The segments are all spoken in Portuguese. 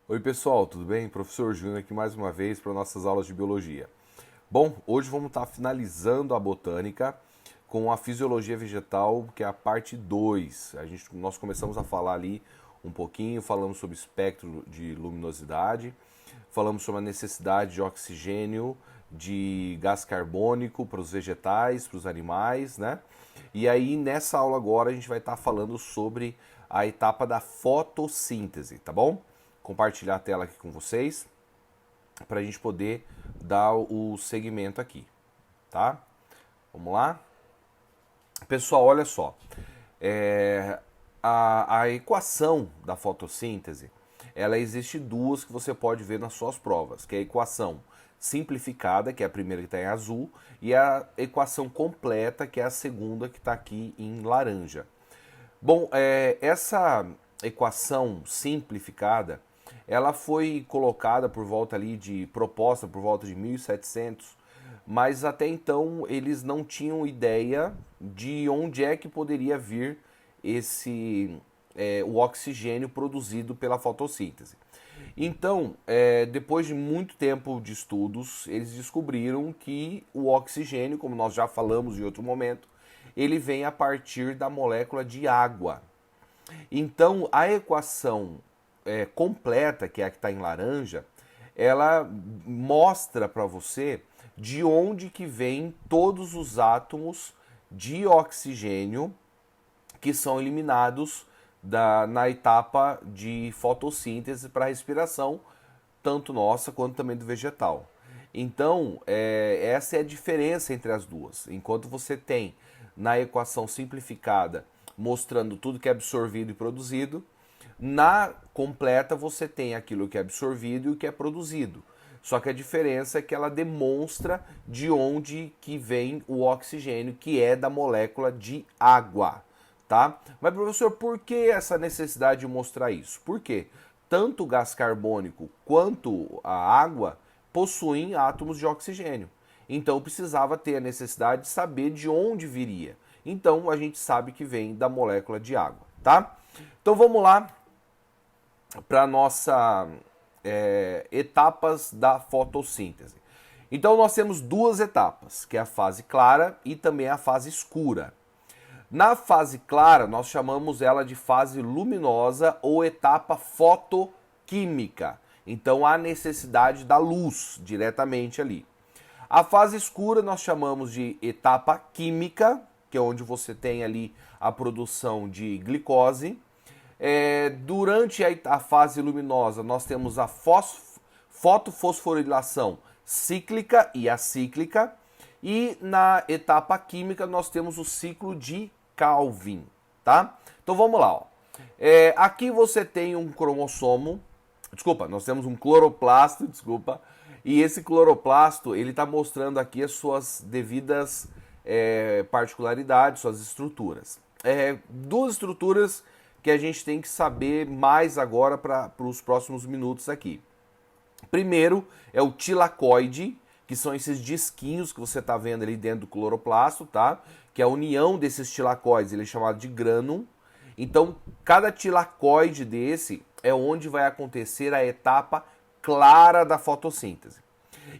Oi pessoal, tudo bem? Professor Júnior aqui mais uma vez para nossas aulas de biologia. Bom, hoje vamos estar finalizando a botânica com a fisiologia vegetal, que é a parte 2. Nós começamos a falar ali um pouquinho, falamos sobre espectro de luminosidade, falamos sobre a necessidade de oxigênio, de gás carbônico para os vegetais, para os animais, né? E aí nessa aula agora a gente vai estar falando sobre a etapa da fotossíntese, tá bom? Compartilhar a tela aqui com vocês para a gente poder dar o segmento aqui, tá? Vamos lá? Pessoal, olha só. A equação da fotossíntese, ela existe duas que você pode ver nas suas provas, que é a equação simplificada, que é a primeira que está em azul, e a equação completa, que é a segunda que está aqui em laranja. Bom, essa equação simplificada, ela foi colocada por volta ali de proposta por volta de 1700, mas até então eles não tinham ideia de onde é que poderia vir o oxigênio produzido pela fotossíntese. Então, depois de muito tempo de estudos, eles descobriram que o oxigênio, como nós já falamos em outro momento, ele vem a partir da molécula de água. Então, a equação completa, que é a que está em laranja, ela mostra para você de onde que vem todos os átomos de oxigênio que são eliminados na etapa de fotossíntese para a respiração, tanto nossa quanto também do vegetal. Então, essa é a diferença entre as duas. Enquanto você tem na equação simplificada mostrando tudo que é absorvido e produzido, na completa você tem aquilo que é absorvido e o que é produzido. Só que a diferença é que ela demonstra de onde que vem o oxigênio, que é da molécula de água, tá? Mas professor, por que essa necessidade de mostrar isso? Por quê? Tanto o gás carbônico quanto a água possuem átomos de oxigênio. Então precisava ter a necessidade de saber de onde viria. Então a gente sabe que vem da molécula de água, tá? Então vamos lá para nossa etapas da fotossíntese. Então nós temos duas etapas, que é a fase clara e também a fase escura. Na fase clara, nós chamamos ela de fase luminosa ou etapa fotoquímica. Então há necessidade da luz diretamente ali. A fase escura nós chamamos de etapa química, que é onde você tem ali a produção de glicose. Durante a fase luminosa, nós temos a fotofosforilação cíclica e acíclica. E na etapa química, nós temos o ciclo de Calvin, tá? Então vamos lá. Ó. Aqui você tem um cromossomo, desculpa, nós temos um cloroplasto, desculpa. E esse cloroplasto, ele está mostrando aqui as suas devidas particularidades, suas estruturas. Duas estruturas que a gente tem que saber mais agora para os próximos minutos aqui. Primeiro é o tilacoide, que são esses disquinhos que você está vendo ali dentro do cloroplasto, tá? Que é a união desses tilacoides, ele é chamado de grânum. Então, cada tilacoide desse é onde vai acontecer a etapa clara da fotossíntese.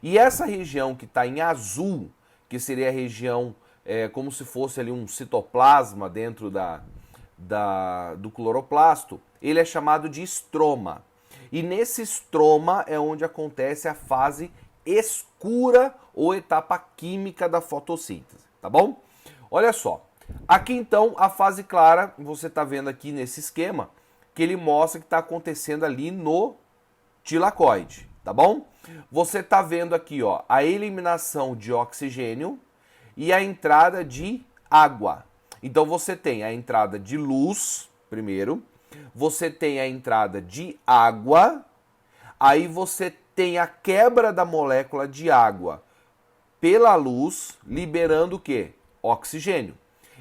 E essa região que está em azul, que seria a região como se fosse ali um citoplasma dentro do cloroplasto, ele é chamado de estroma. E nesse estroma é onde acontece a fase escura ou etapa química da fotossíntese, tá bom? Olha só, aqui então a fase clara, você está vendo aqui nesse esquema, que ele mostra que está acontecendo ali no tilacoide, tá bom? Você está vendo aqui, ó, a eliminação de oxigênio e a entrada de água. Então você tem a entrada de luz, primeiro, você tem a entrada de água, aí você tem a quebra da molécula de água pela luz, liberando o quê? Oxigênio.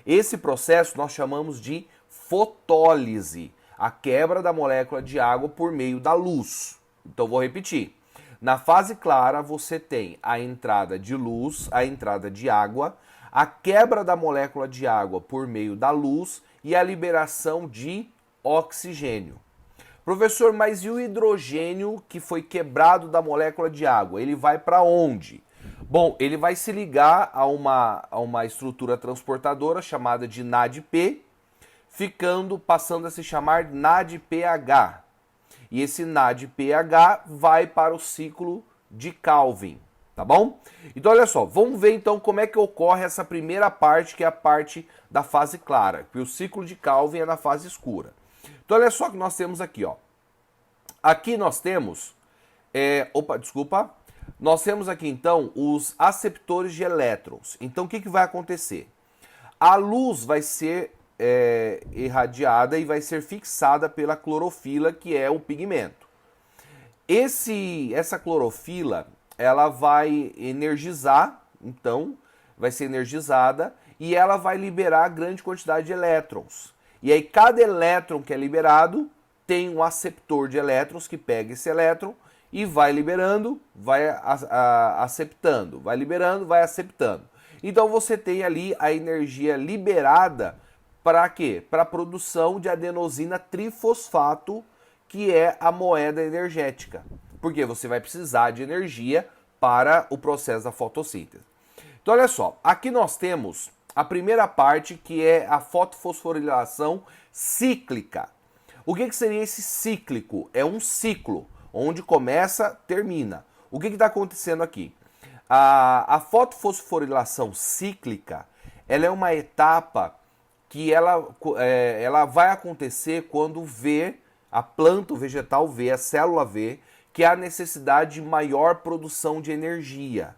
Esse processo nós chamamos de fotólise, a quebra da molécula de água por meio da luz. Então vou repetir. Na fase clara você tem a entrada de luz, a entrada de água, a quebra da molécula de água por meio da luz e a liberação de oxigênio. Professor, mas e o hidrogênio que foi quebrado da molécula de água? Ele vai para onde? Bom, ele vai se ligar a uma estrutura transportadora chamada de NADP, passando a se chamar NADPH. E esse NADPH vai para o ciclo de Calvin, tá bom? Então olha só, vamos ver então como é que ocorre essa primeira parte, que é a parte da fase clara, que o ciclo de Calvin é na fase escura. Então olha só o que nós temos aqui, ó. Aqui nós temos, nós temos aqui então os aceptores de elétrons. Então o que vai acontecer? A luz vai ser irradiada e vai ser fixada pela clorofila, que é o pigmento. Essa clorofila, ela vai energizar, então vai ser energizada e ela vai liberar grande quantidade de elétrons. E aí cada elétron que é liberado tem um aceptor de elétrons que pega esse elétron e vai liberando, vai aceptando, vai liberando, vai aceptando. Então você tem ali a energia liberada para quê? Para a produção de adenosina trifosfato, que é a moeda energética. Porque você vai precisar de energia para o processo da fotossíntese. Então olha só, aqui nós temos a primeira parte, que é a fotofosforilação cíclica. O que seria esse cíclico? É um ciclo, onde começa, termina. O que está acontecendo aqui? A fotofosforilação cíclica, ela é uma etapa que ela vai acontecer quando a planta, o vegetal vê, a célula vê, que há necessidade de maior produção de energia,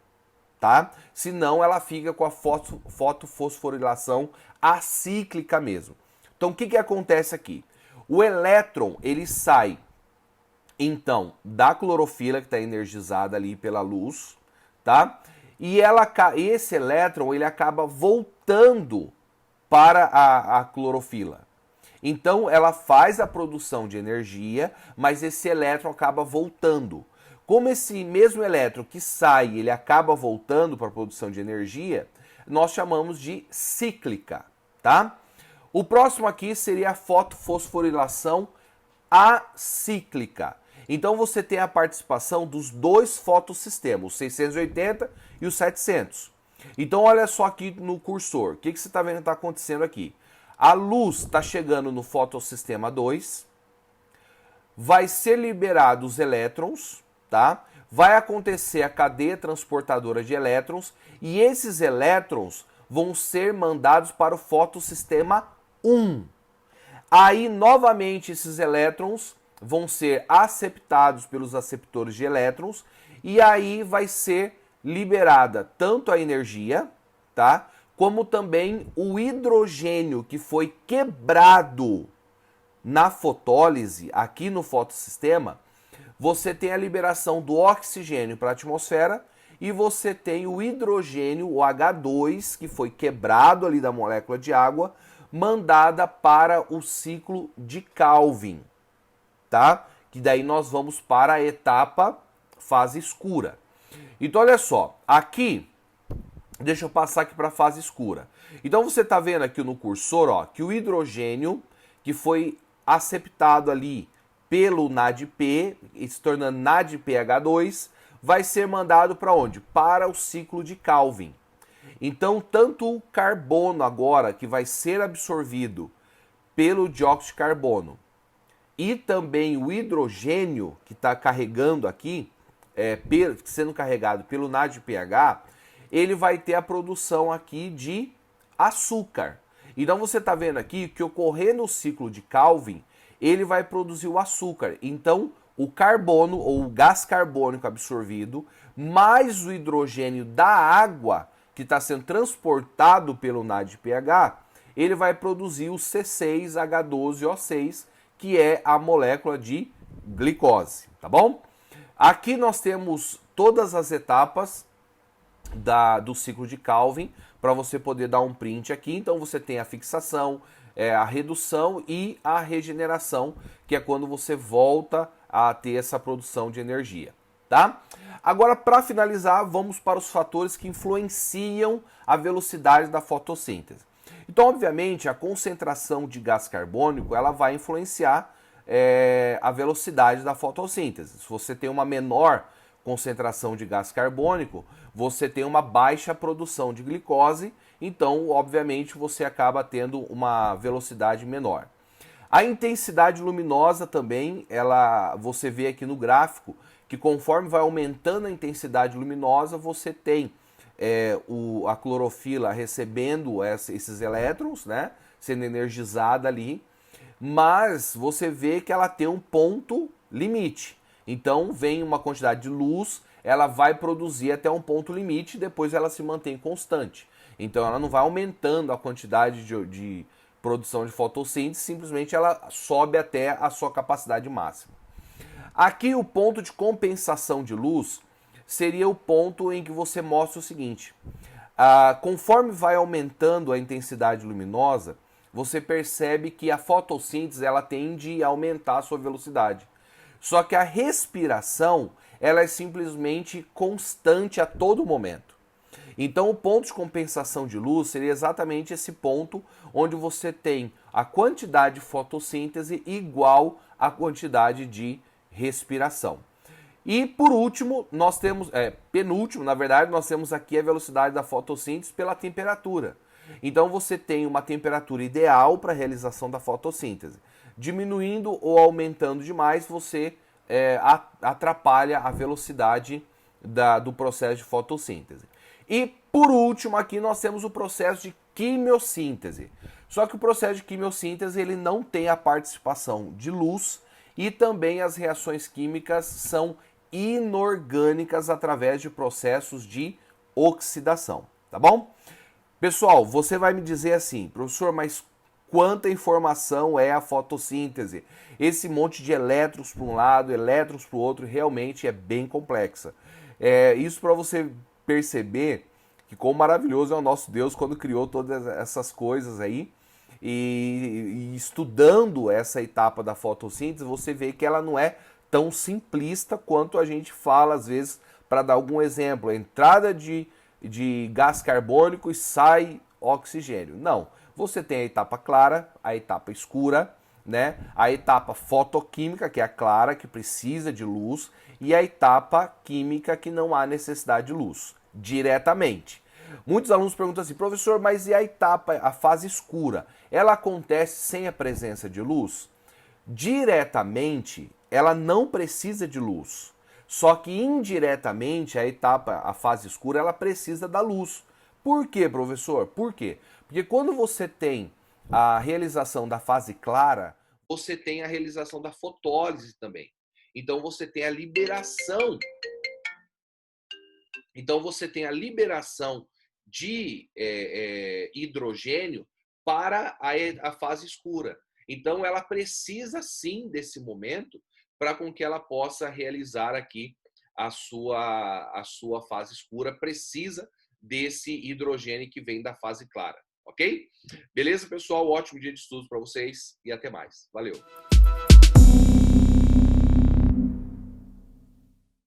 tá? Senão ela fica com a fotofosforilação acíclica mesmo. Então o que acontece aqui? O elétron, ele sai, então, da clorofila, que está energizada ali pela luz, tá? E esse elétron, ele acaba voltando para a clorofila. Então, ela faz a produção de energia, mas esse elétron acaba voltando. Como esse mesmo elétron que sai, ele acaba voltando para a produção de energia, nós chamamos de cíclica, tá? O próximo aqui seria a fotofosforilação acíclica. Então você tem a participação dos dois fotossistemas, o 680 e o 700. Então olha só aqui no cursor, o que você está vendo que está acontecendo aqui? A luz está chegando no fotossistema 2, vai ser liberado os elétrons, tá? Vai acontecer a cadeia transportadora de elétrons e esses elétrons vão ser mandados para o fotossistema 1. Aí, novamente, esses elétrons vão ser aceptados pelos aceptores de elétrons e aí vai ser liberada tanto a energia, tá? Como também o hidrogênio que foi quebrado na fotólise, aqui no fotossistema. Você tem a liberação do oxigênio para a atmosfera e você tem o hidrogênio, o H2, que foi quebrado ali da molécula de água, mandada para o ciclo de Calvin, tá? Que daí nós vamos para a etapa fase escura. Então olha só, aqui, deixa eu passar aqui para a fase escura. Então você está vendo aqui no cursor, ó, que o hidrogênio que foi aceptado ali pelo NADP, se tornando NADPH2, vai ser mandado para onde? Para o ciclo de Calvin. Então, tanto o carbono agora, que vai ser absorvido pelo dióxido de carbono, e também o hidrogênio, que está carregando aqui, sendo carregado pelo NADPH, ele vai ter a produção aqui de açúcar. Então, você está vendo aqui que ocorrendo o ciclo de Calvin, ele vai produzir o açúcar. Então, o carbono, ou o gás carbônico absorvido, mais o hidrogênio da água, que está sendo transportado pelo NADPH, ele vai produzir o C6H12O6, que é a molécula de glicose, tá bom? Aqui nós temos todas as etapas do ciclo de Calvin, para você poder dar um print aqui. Então você tem a fixação, a redução e a regeneração, que é quando você volta a ter essa produção de energia, tá? Agora, para finalizar, vamos para os fatores que influenciam a velocidade da fotossíntese. Então, obviamente, a concentração de gás carbônico ela vai influenciar a velocidade da fotossíntese. Se você tem uma menor concentração de gás carbônico, você tem uma baixa produção de glicose, então, obviamente, você acaba tendo uma velocidade menor. A intensidade luminosa também, você vê aqui no gráfico que conforme vai aumentando a intensidade luminosa, você tem a clorofila recebendo esses elétrons, né, sendo energizada ali, mas você vê que ela tem um ponto limite. Então vem uma quantidade de luz, ela vai produzir até um ponto limite e depois ela se mantém constante. Então ela não vai aumentando a quantidade de produção de fotossíntese, simplesmente ela sobe até a sua capacidade máxima. Aqui o ponto de compensação de luz seria o ponto em que você mostra o seguinte: conforme vai aumentando a intensidade luminosa, você percebe que a fotossíntese ela tende a aumentar a sua velocidade. Só que a respiração ela é simplesmente constante a todo momento. Então o ponto de compensação de luz seria exatamente esse ponto onde você tem a quantidade de fotossíntese igual à quantidade de respiração. E por último, nós temos, penúltimo, na verdade, nós temos aqui a velocidade da fotossíntese pela temperatura. Então você tem uma temperatura ideal para a realização da fotossíntese. Diminuindo ou aumentando demais, você atrapalha a velocidade do processo de fotossíntese. E por último, aqui nós temos o processo de quimiossíntese. Só que o processo de quimiossíntese ele não tem a participação de luz e também as reações químicas são inorgânicas através de processos de oxidação, tá bom? Pessoal, você vai me dizer assim, professor, mas quanta informação é a fotossíntese? Esse monte de elétrons para um lado, elétrons para o outro, realmente é bem complexa. Isso para você perceber que quão maravilhoso é o nosso Deus quando criou todas essas coisas aí. E estudando essa etapa da fotossíntese, você vê que ela não é tão simplista quanto a gente fala, às vezes, para dar algum exemplo. A entrada de gás carbônico e sai oxigênio. Não. Você tem a etapa clara, a etapa escura, né? A etapa fotoquímica, que é a clara, que precisa de luz, e a etapa química, que não há necessidade de luz, diretamente. Muitos alunos perguntam assim, professor, mas e a etapa, a fase escura? Ela acontece sem a presença de luz? Diretamente, ela não precisa de luz. Só que indiretamente, a fase escura, ela precisa da luz. Por quê, professor? Por quê? Porque quando você tem a realização da fase clara, você tem a realização da fotólise também. Então você tem a liberação. De hidrogênio para a fase escura. Então ela precisa sim desse momento para com que ela possa realizar aqui a sua fase escura, precisa desse hidrogênio que vem da fase clara, ok? Beleza, pessoal? Ótimo dia de estudos para vocês e até mais. Valeu!